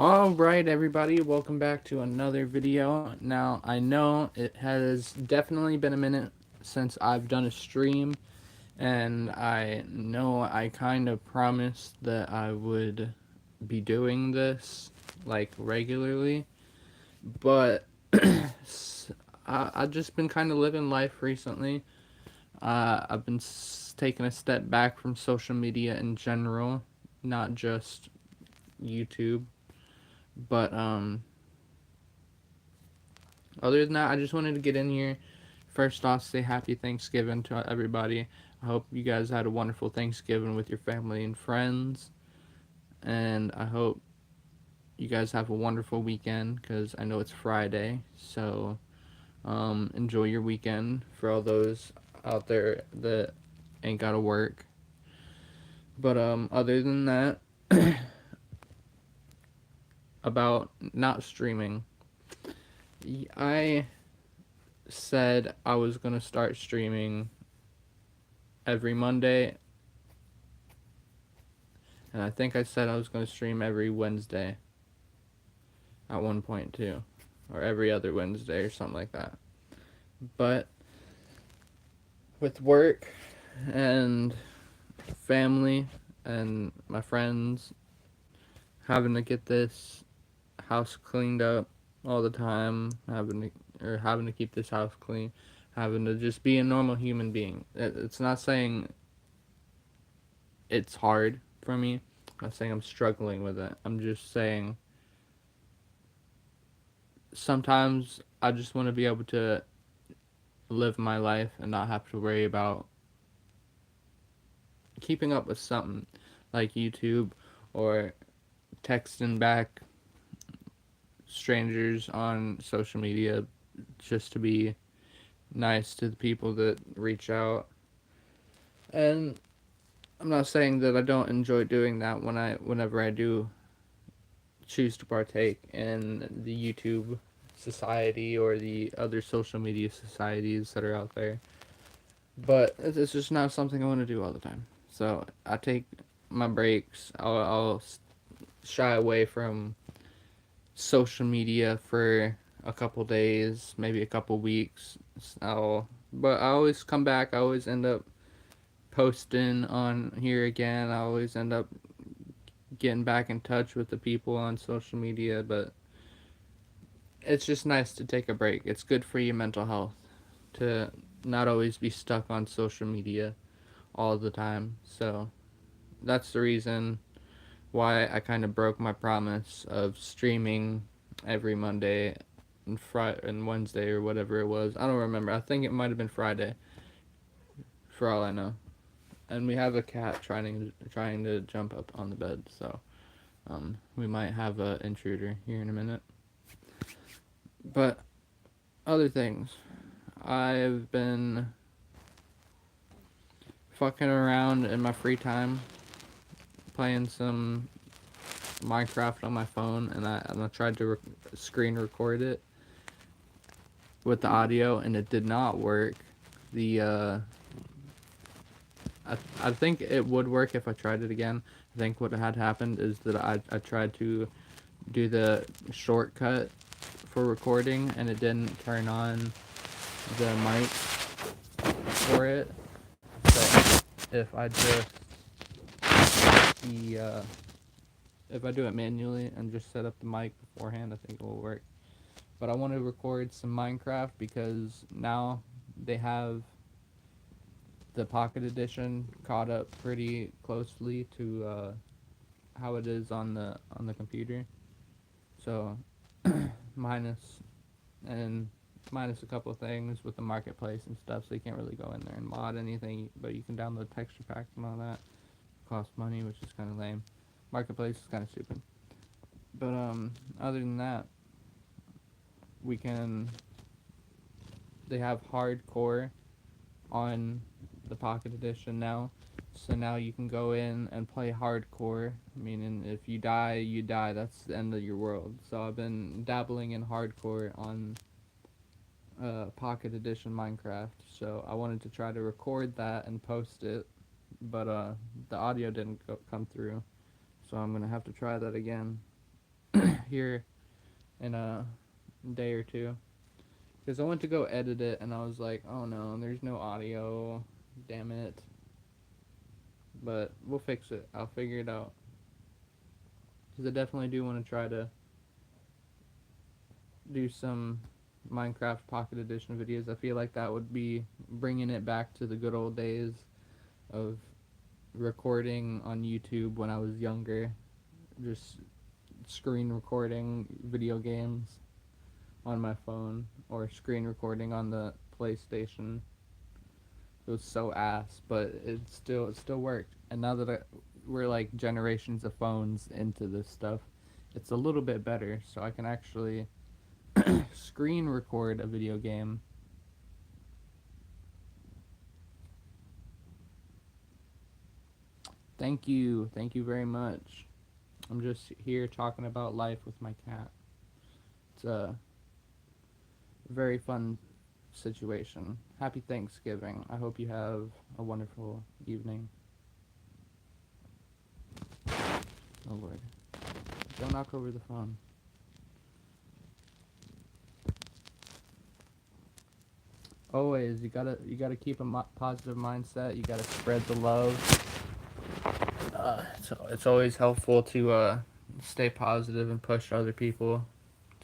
Alright, everybody, welcome back to another video. Now, I know it has definitely been a minute since I've done a stream, and I know I kind of promised that I would be doing this, like, regularly, but I've just been kind of living life recently. I've been taking a step back from social media in general, not just YouTube, but, other than that, I just wanted to get in here. First off, say happy Thanksgiving to everybody. I hope you guys had a wonderful Thanksgiving with your family and friends. And I hope you guys have a wonderful weekend because I know it's Friday. So enjoy your weekend for all those out there that ain't got to work. But other than that, about not streaming, I said I was going to start streaming every Monday, and I think I said I was going to stream every Wednesday at one point too, or every other Wednesday or something like that. But with work and family and my friends, having to get this house cleaned up all the time, having to keep this house clean, having to just be a normal human being. It's not saying it's hard for me. I'm not saying I'm struggling with it. I'm just saying sometimes I just want to be able to live my life and not have to worry about keeping up with something like YouTube or texting back strangers on social media just to be nice to the people that reach out. And I'm not saying that I don't enjoy doing that whenever I do choose to partake in the YouTube society or the other social media societies that are out there. But it's just not something I want to do all the time. So I take my breaks. I'll shy away from social media for a couple days, maybe a couple weeks. But I always come back. I always end up posting on here again. I always end up getting back in touch with the people on social media. But it's just nice to take a break. It's good for your mental health to not always be stuck on social media all the time. So that's the reason why I kind of broke my promise of streaming every Monday and Wednesday or whatever it was. I don't remember. I think it might have been Friday, for all I know. And we have a cat trying to jump up on the bed, so we might have a intruder here in a minute. But other things, I've been fucking around in my free time, playing some Minecraft on my phone, and I tried to screen record it with the audio, and it did not work. The I think it would work if I tried it again. I think what had happened is that I tried to do the shortcut for recording, and it didn't turn on the mic for it. So if I just the if I do it manually and just set up the mic beforehand, I think it will work. But I want to record some Minecraft because now they have the Pocket Edition caught up pretty closely to how it is on the computer. So minus and minus a couple of things with the marketplace and stuff, so you can't really go in there and mod anything, but you can download texture packs and all that. It costs money, which is kind of lame. Marketplace is kind of stupid. But other than that, we can. They have hardcore on the Pocket Edition now. So now you can go in and play hardcore, meaning if you die, you die. That's the end of your world. So I've been dabbling in hardcore on Pocket Edition Minecraft. So I wanted to try to record that and post it, but the audio didn't come through. So I'm gonna have to try that again. here in a day or two. Because I went to go edit it and I was like, oh no, there's no audio. Damn it. But we'll fix it. I'll figure it out. Because I definitely do want to try to do some Minecraft Pocket Edition videos. I feel like that would be bringing it back to the good old days of recording on YouTube when I was younger. Just screen recording video games on my phone or screen recording on the PlayStation. It was so ass, but it still worked. And now that we're like generations of phones into this stuff, it's a little bit better. So I can actually screen record a video game. Thank you very much. I'm just here talking about life with my cat. It's a very fun situation. Happy Thanksgiving. I hope you have a wonderful evening. Oh Lord. Don't knock over the phone. Always, you gotta keep a positive mindset. You gotta spread the love. It's always helpful to stay positive and push other people.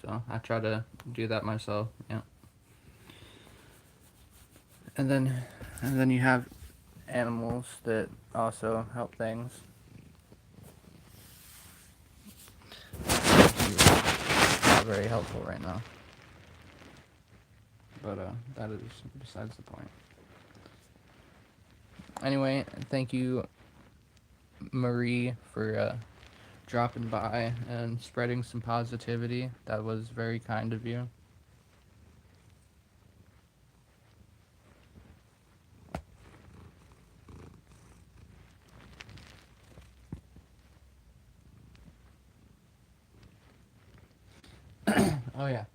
So I try to do that myself. Yeah. And then you have animals that also help things. Not very helpful right now. But that is besides the point. Anyway, thank you, Marie, for dropping by and spreading some positivity. That was very kind of you. Oh yeah.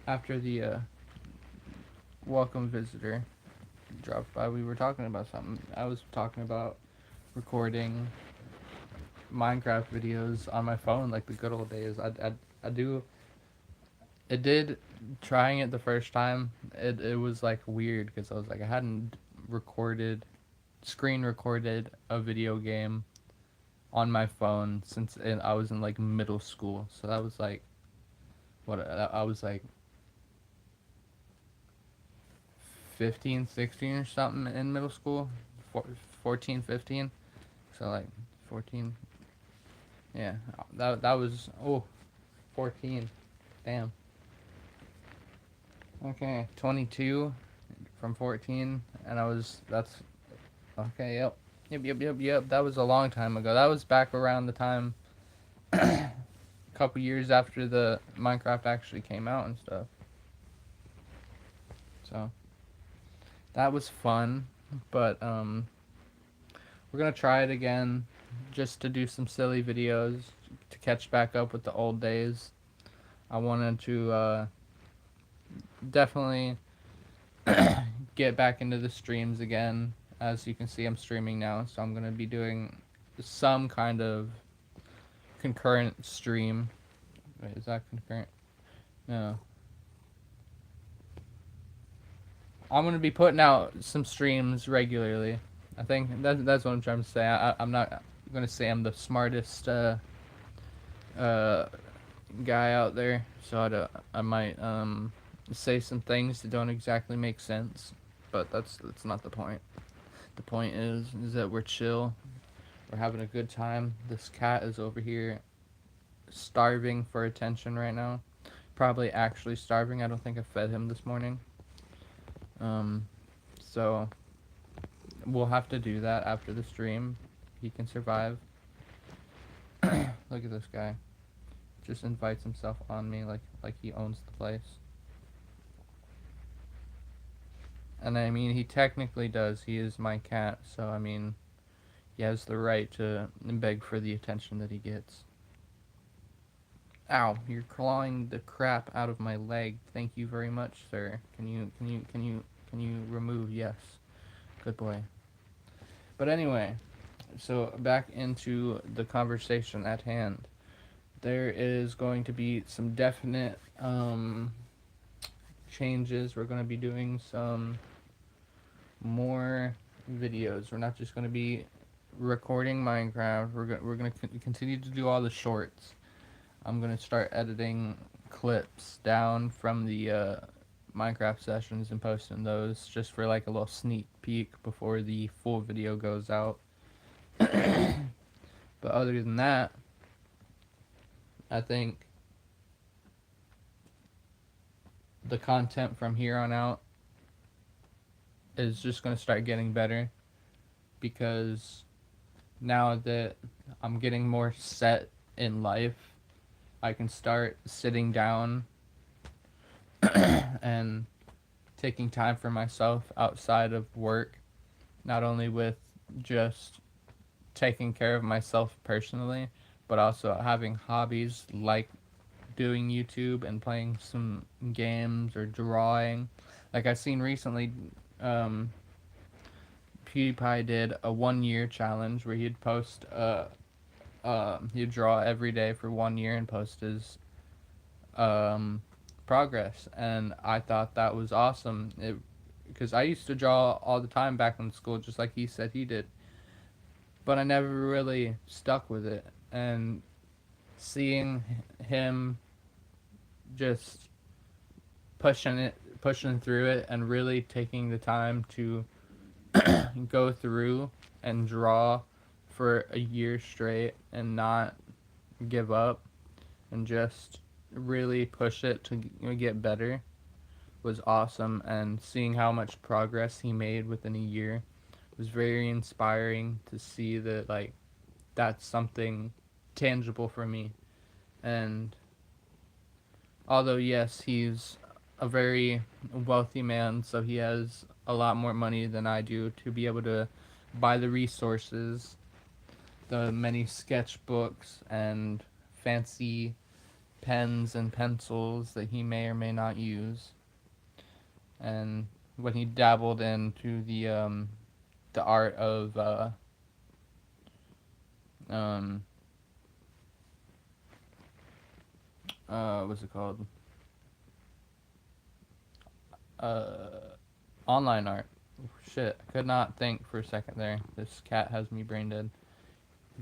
After the welcome visitor dropped by, we were talking about something. I was talking about recording Minecraft videos on my phone like the good old days. I do. It did. Trying it the first time, it was like weird because I was like I hadn't screen recorded a video game on my phone since I was in like middle school. So that was like what I was like 15, 16 or something in middle school. 14, 15. So like 14. Yeah, that was 14. Damn. Okay, 22 from 14 and that's okay, yep. That was a long time ago. That was back around the time a couple years after the Minecraft actually came out and stuff. So that was fun, but we're gonna try it again just to do some silly videos to catch back up with the old days. I wanted to definitely get back into the streams again. As you can see, I'm streaming now, so I'm gonna be doing some kind of concurrent stream. Wait, is that concurrent? No. I'm gonna be putting out some streams regularly. I think that's what I'm trying to say. I'm not gonna say I'm the smartest guy out there, so I might say some things that don't exactly make sense, but that's not the point. The point is that we're chill, we're having a good time. This cat is over here starving for attention right now. Probably actually starving. I don't think I fed him this morning. So we'll have to do that after the stream. He can survive. Look at this guy. Just invites himself on me like he owns the place. And I mean, he technically does. He is my cat, so I mean, he has the right to beg for the attention that he gets. Ow, you're clawing the crap out of my leg. Thank you very much, sir. Can you remove? Yes. Good boy. But anyway, so back into the conversation at hand. there is going to be some definite changes. We're going to be doing some more videos. We're not just going to be recording Minecraft. We're going to continue to do all the shorts. I'm going to start editing clips down from the Minecraft sessions and posting those just for like a little sneak peek before the full video goes out. But other than that, I think the content from here on out is just going to start getting better, because now that I'm getting more set in life, I can start sitting down and taking time for myself outside of work, not only with just taking care of myself personally, but also having hobbies like doing YouTube and playing some games or drawing. Like I've seen recently, PewDiePie did a 1 year challenge where he'd draw every day for 1 year and post his um, progress, and I thought that was awesome. Because I used to draw all the time back in school, just like he said he did, but I never really stuck with it. And seeing him just pushing through it, and really taking the time to go through and draw for a year straight and not give up and just really push it to get better was awesome. And seeing how much progress he made within a year was very inspiring to see that, like, that's something tangible for me. And although yes, he's a very wealthy man, so he has a lot more money than I do to be able to buy the resources, the many sketchbooks and fancy pens and pencils that he may or may not use. And when he dabbled into the art of um what's it called, uh online art. Shit, I could not think for a second there. This cat has me brain dead.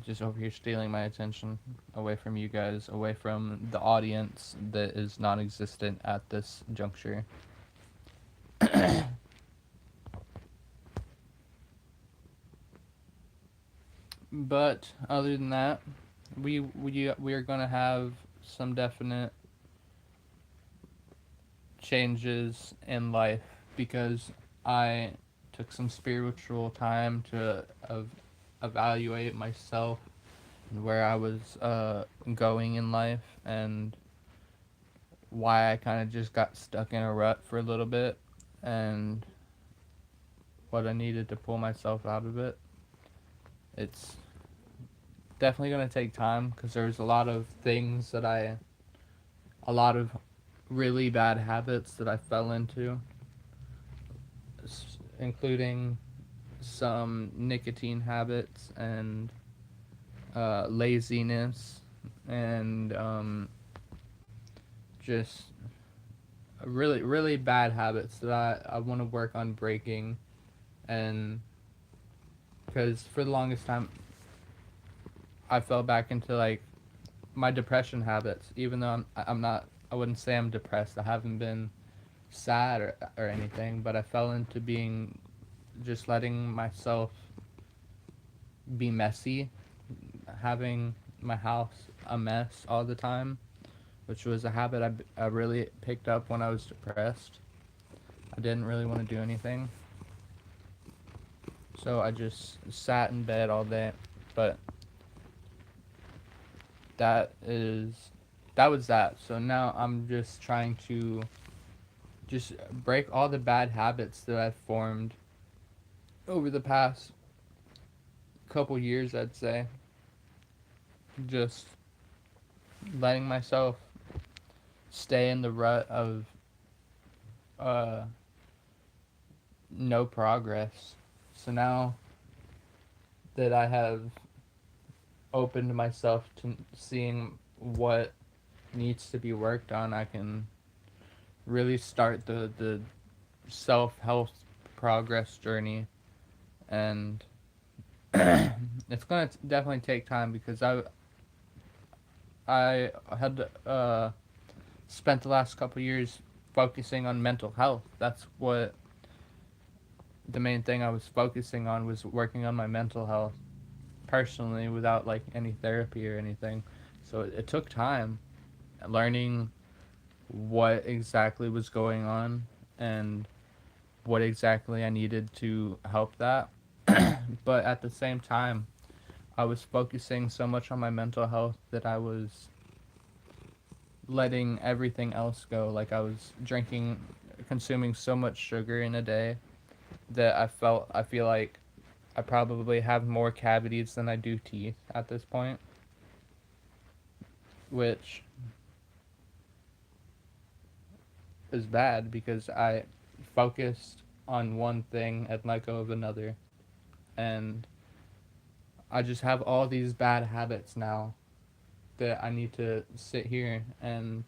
Just over here stealing my attention away from you guys, away from the audience that is non-existent at this juncture. But other than that, we are gonna have some definite changes in life, because I took some spiritual time to evaluate myself and where I was going in life, and why I kind of just got stuck in a rut for a little bit, and what I needed to pull myself out of it. It's definitely going to take time, because there's a lot of things that a lot of really bad habits that I fell into, including some nicotine habits and laziness, and just really, really bad habits that I want to work on breaking. And because for the longest time, I fell back into like my depression habits, even though I'm not, I wouldn't say I'm depressed. I haven't been sad or anything, but I fell into being, just letting myself be messy, having my house a mess all the time, which was a habit I really picked up when I was depressed. I didn't really want to do anything, so I just sat in bed all day. But that is that was that. So now I'm just trying to just break all the bad habits that I've formed over the past couple years, I'd say. Just letting myself stay in the rut of uh no progress. So now that I have opened myself to seeing what needs to be worked on, I can really start the self health progress journey. And it's gonna definitely take time because I had spent the last couple years focusing on mental health. That's what the main thing I was focusing on, was working on my mental health personally without like any therapy or anything. So it took time learning what exactly was going on and what exactly I needed to help that. But at the same time, I was focusing so much on my mental health that I was letting everything else go. Like I was consuming so much sugar in a day that I feel like I probably have more cavities than I do teeth at this point, which is bad because I focused on one thing and let go of another. And I just have all these bad habits now that I need to sit here and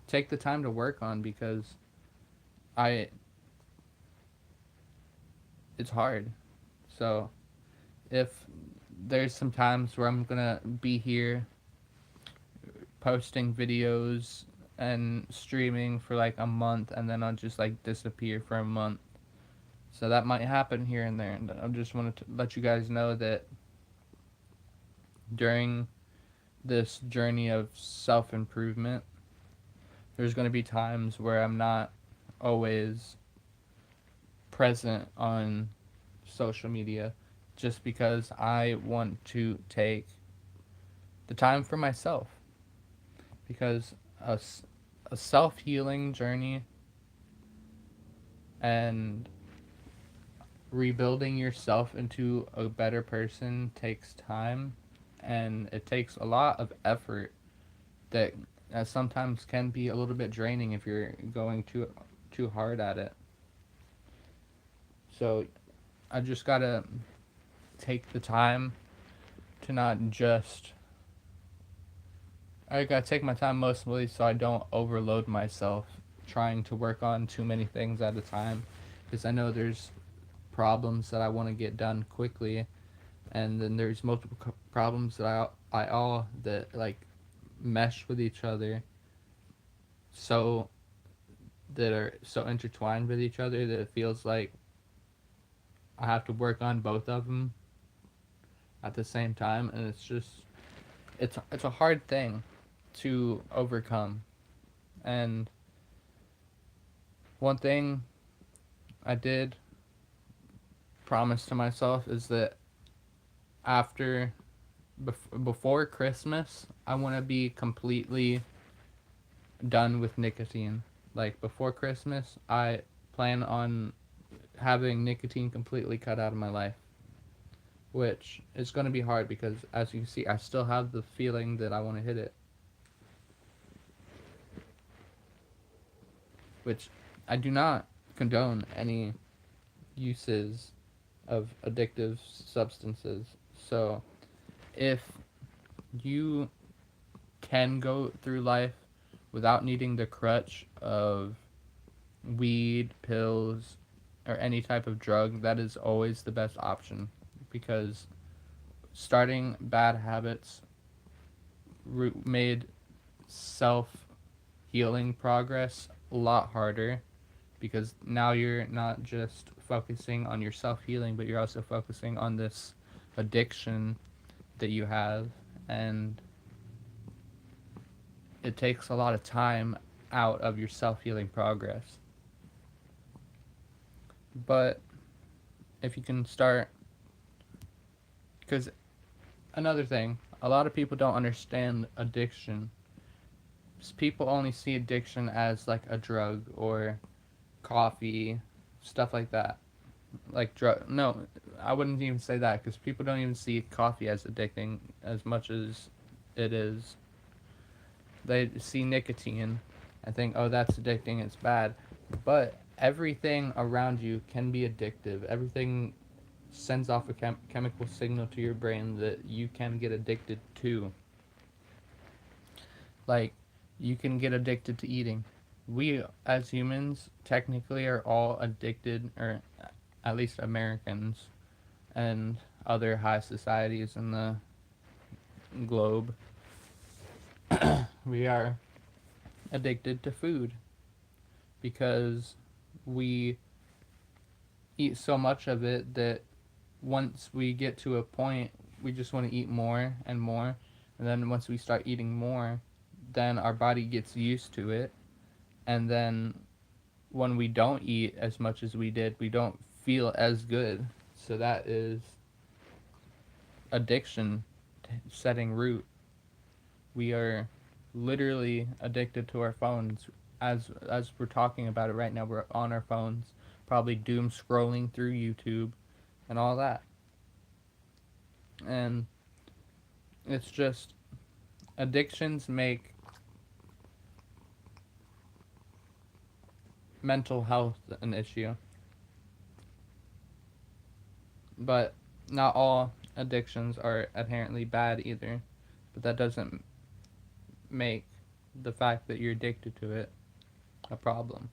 take the time to work on because I it's hard. So if there's some times where I'm gonna be here posting videos and streaming for like a month and then I'll just like disappear for a month. So that might happen here and there. And I just wanted to let you guys know that during this journey of self improvement, there's going to be times where I'm not always present on social media just because I want to take the time for myself. Because a self healing journey and rebuilding yourself into a better person takes time, and it takes a lot of effort that sometimes can be a little bit draining if you're going too hard at it. So I just gotta take the time to not just. I gotta take my time mostly so I don't overload myself trying to work on too many things at a time, because I know there's problems that I want to get done quickly, and then there's multiple problems that I all that like mesh with each other, so that are so intertwined with each other that it feels like I have to work on both of them at the same time, and it's a hard thing to overcome. And one thing I did promise to myself is that after before Christmas, I want to be completely done with nicotine. Like before Christmas, I plan on having nicotine completely cut out of my life, which is going to be hard because, as you can see, I still have the feeling that I want to hit it, which I do not condone any uses of addictive substances. So, if you can go through life without needing the crutch of weed, pills, or any type of drug, that is always the best option, because starting bad habits made self healing progress a lot harder, because now you're not just focusing on your self healing, but you're also focusing on this addiction that you have, and it takes a lot of time out of your self healing progress. But if you can start, because another thing, a lot of people don't understand addiction. People only see addiction as like a drug or coffee, stuff like that. Like drug. No, I wouldn't even say that, because people don't even see coffee as addicting as much as it is. They see nicotine and think, oh, that's addicting, it's bad. But everything around you can be addictive. Everything sends off a chemical signal to your brain that you can get addicted to. Like, you can get addicted to eating. We, as humans, technically are all addicted, or at least Americans and other high societies in the globe, we are addicted to food because we eat so much of it that once we get to a point, we just want to eat more and more. And then once we start eating more, then our body gets used to it. And then when we don't eat as much as we did, we don't feel as good. So that is addiction setting root. We are literally addicted to our phones. As we're talking about it right now, we're on our phones, probably doom scrolling through YouTube and all that. And it's just addictions make mental health an issue. But not all addictions are inherently bad either. But that doesn't make the fact that you're addicted to it a problem.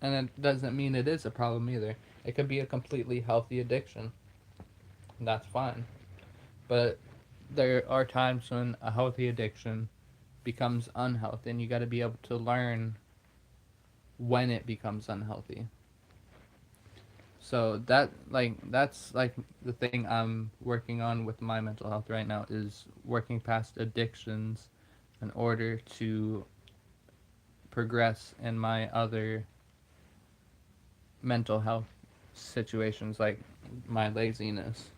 And it doesn't mean it is a problem either. It could be a completely healthy addiction. And that's fine. But there are times when a healthy addiction becomes unhealthy, and you got to be able to learn when it becomes unhealthy. So that's like the thing I'm working on with my mental health right now, is working past addictions in order to progress in my other mental health situations, like my laziness.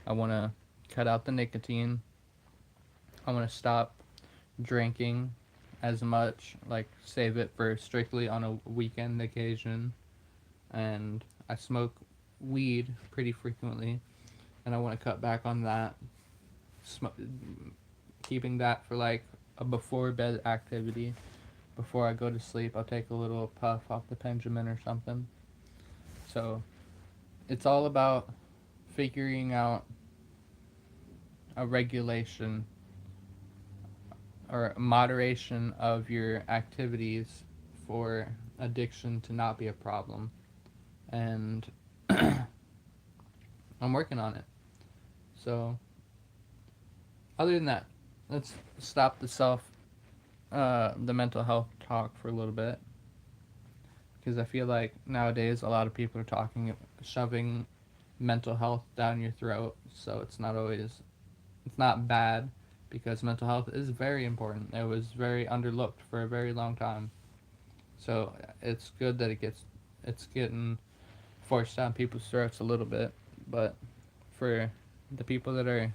I want to cut out the nicotine. I want to stop drinking as much, like save it for strictly on a weekend occasion. And I smoke weed pretty frequently, and I want to cut back on that. Keeping that for like a before bed activity. Before I go to sleep, I'll take a little puff off the Benjamin or something. So it's all about figuring out a regulation or moderation of your activities for addiction to not be a problem. And I'm working on it. So, other than that, let's stop the mental health talk for a little bit. Because I feel like nowadays a lot of people are shoving mental health down your throat. So it's not bad, because mental health is very important. It was very underlooked for a very long time. So it's good that it's getting forced down people's throats a little bit. But for the people that are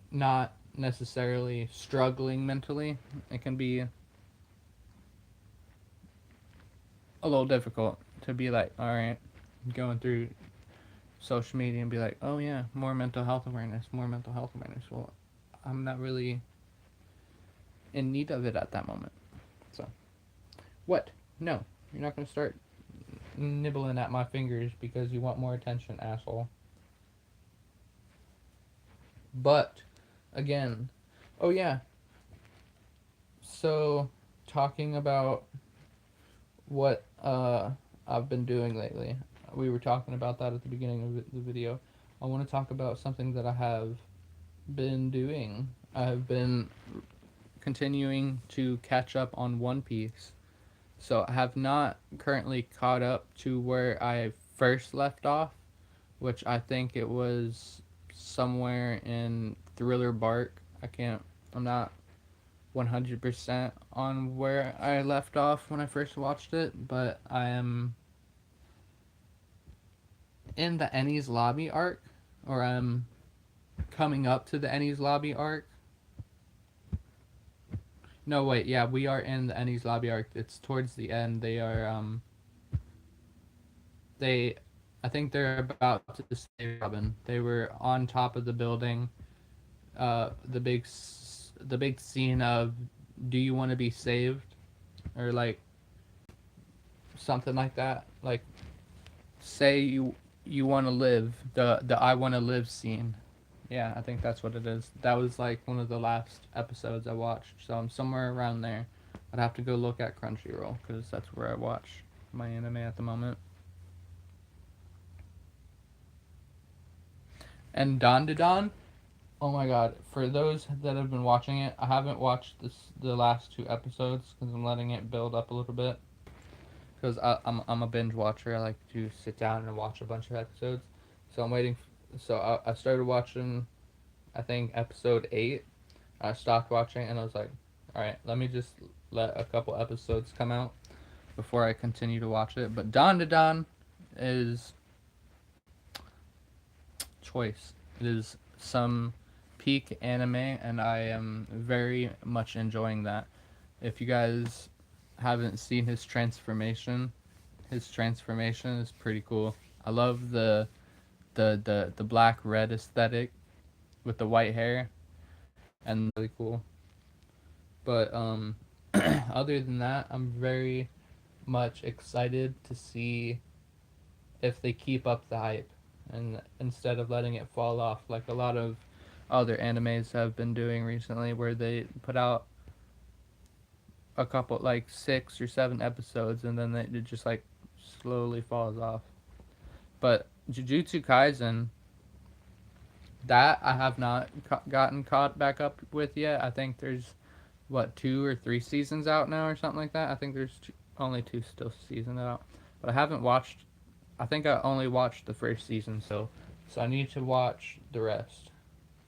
not necessarily struggling mentally, it can be a little difficult to be like, all right, going through social media and be like, oh yeah, more mental health awareness, more mental health awareness. Well, I'm not really in need of it at that moment. So, what? No, you're not going to start nibbling at my fingers because you want more attention, asshole. But, again, oh yeah, so talking about what I've been doing lately. We were talking about that at the beginning of the video. I want to talk about something that I have been doing. I have been continuing to catch up on One Piece. So I have not currently caught up to where I first left off, which I think it was somewhere in Thriller Bark. I'm not 100% on where I left off when I first watched it, but I am in the Enies Lobby arc, or I'm coming up to the Enies Lobby arc. No, wait, yeah, we are in the Enies Lobby arc. It's towards the end. They, I think they're about to save Robin. They were on top of the building. The big scene of, do you want to be saved? Or like, something like that. Like, say you want to live, the I want to live scene. Yeah, I think that's what it is. That was like one of the last episodes I watched, so I'm somewhere around there. I'd have to go look at Crunchyroll because that's where I watch my anime at the moment. And Don to Don, oh my god! For those that have been watching it, I haven't watched the last two episodes because I'm letting it build up a little bit. Because I'm a binge watcher. I like to sit down and watch a bunch of episodes. So I'm waiting. So I started watching, I think episode 8. I stopped watching and I was like, all right, let me just let a couple episodes come out before I continue to watch it. But Dawn to Dawn is choice. It is some peak anime, and I am very much enjoying that. If you guys haven't seen his transformation is pretty cool. I love the black red aesthetic with the white hair and really cool. But other than that, I'm very much excited to see if they keep up the hype and instead of letting it fall off like a lot of other animes have been doing recently where they put out a couple like 6 or 7 episodes and then it just like slowly falls off. But Jujutsu Kaisen, that I have not gotten caught back up with yet. I think there's what 2 or 3 seasons out now or something like that. I think there's only 2 still seasons out, but I haven't watched. I think I only watched the first season, so I need to watch the rest,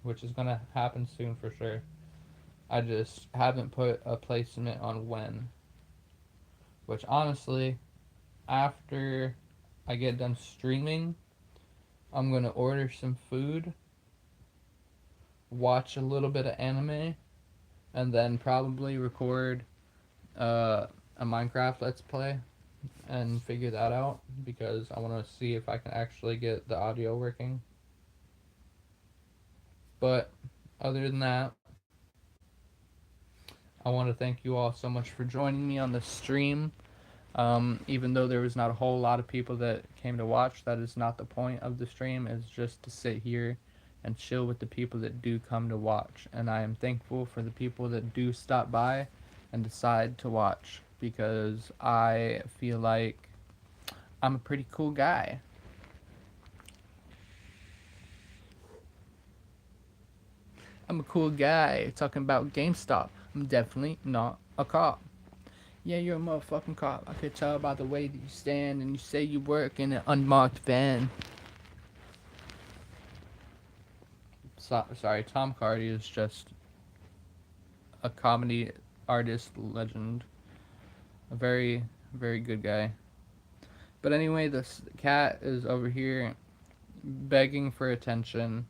which is gonna happen soon for sure. I just haven't put a placement on when. Which honestly, after I get done streaming, I'm gonna order some food, watch a little bit of anime, and then probably record a Minecraft Let's Play and figure that out because I want to see if I can actually get the audio working. But other than that, I want to thank you all so much for joining me on the stream. Even though there was not a whole lot of people that came to watch, that is not the point of the stream. It's just to sit here and chill with the people that do come to watch. And I am thankful for the people that do stop by and decide to watch because I feel like I'm a pretty cool guy. I'm a cool guy talking about GameStop. I'm definitely not a cop. Yeah, you're a motherfucking cop. I could tell by the way that you stand and you say you work in an unmarked van. Sorry, Tom Hardy is just a comedy artist legend. A very, very good guy. But anyway, this cat is over here begging for attention,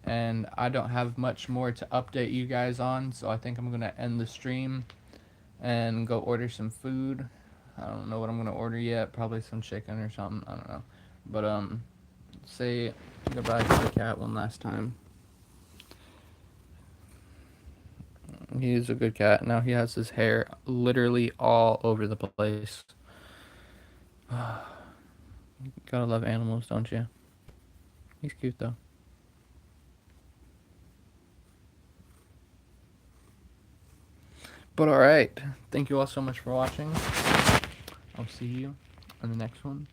and I don't have much more to update you guys on, so I think I'm gonna end the stream and go order some food. I don't know what I'm gonna order yet. Probably some chicken or something. I don't know. But say goodbye to the cat one last time. He's a good cat. Now he has his hair literally all over the place. Gotta love animals, don't you? He's cute though. But alright. Thank you all so much for watching. I'll see you on the next one.